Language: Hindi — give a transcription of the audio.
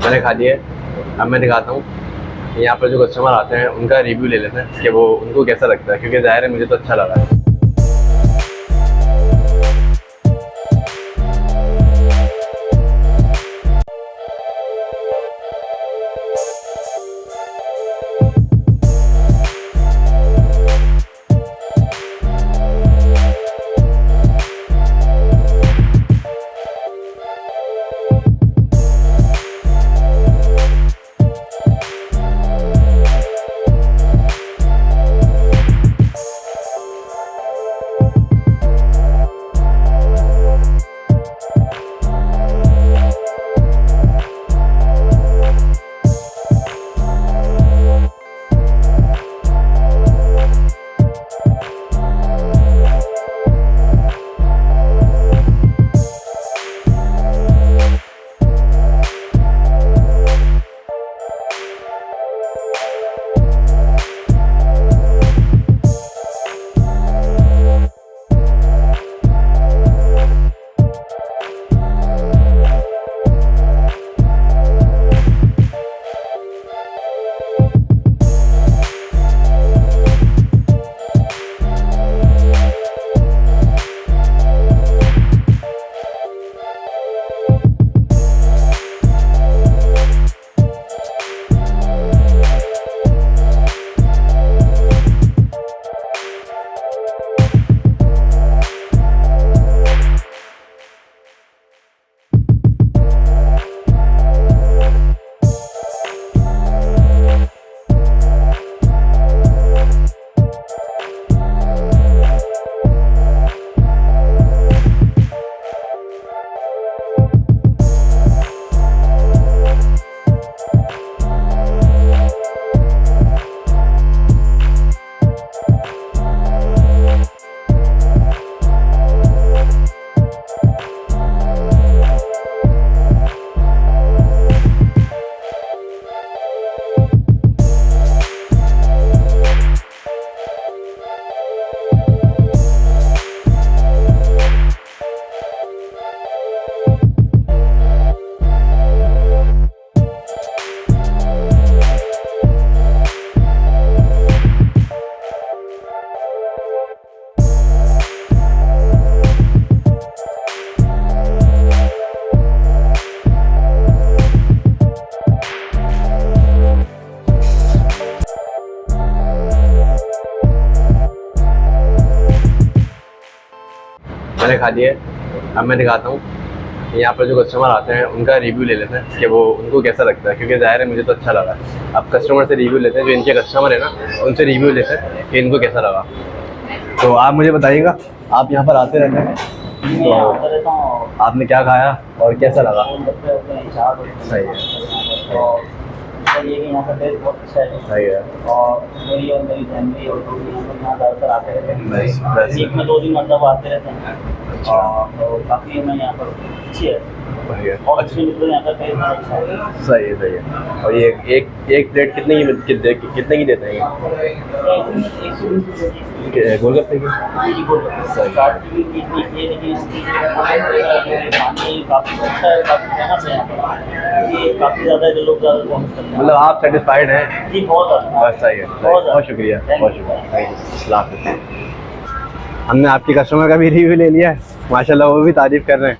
मैंने खा लिए। अब मैं दिखाता हूँ यहाँ पर जो कस्टमर आते हैं उनका रिव्यू ले लेते हैं कि वो उनको कैसा लगता है, क्योंकि ज़ाहिर है मुझे तो अच्छा लगा है। मैंने खा लिए। अब मैं दिखाता हूँ यहाँ पर जो कस्टमर आते हैं उनका रिव्यू ले लेते हैं कि वो उनको कैसा लगता है, क्योंकि ज़ाहिर है मुझे तो अच्छा लगा। अब कस्टमर से रिव्यू लेते हैं, जो इनके कस्टमर है ना उनसे रिव्यू लेते हैं कि इनको कैसा लगा। तो आप मुझे बताइएगा, आप यहाँ पर आते रहते हैं तो आपने क्या खाया और कैसा लगा? सही है, ये कि यहाँ का टेस्ट बहुत अच्छा है। सही है। और मेरी फैमिली और लोग यहाँ ज़्यादातर आते रहते हैं, वीक में 2 दिन मतलब आते रहते हैं। तो काफ़ी हमें यहाँ पर अच्छी है और अच्छी मतलब यहाँ का टेस्ट बहुत अच्छा है। सही है, सही है। और ये एक प्लेट कितने की देते हैं ये? गोलगप्पे की? गोलगप्पे चाट की भी लेकिन इसकी पानी काफ़ी अच्छा है, काफ़ी फेमस है यहाँ पर। ये काफ़ी ज़्यादा जो लोग ज़्यादा पसंद करते हैं। मतलब आप सेटिस्फाइड हैं? जी बहुत ज़्यादा। बस सही है, बहुत शुक्रिया, बहुत शुक्रिया। हमने आपके कस्टमर का भी रिव्यू ले लिया है, माशाल्लाह वो भी तारीफ़ कर रहे हैं।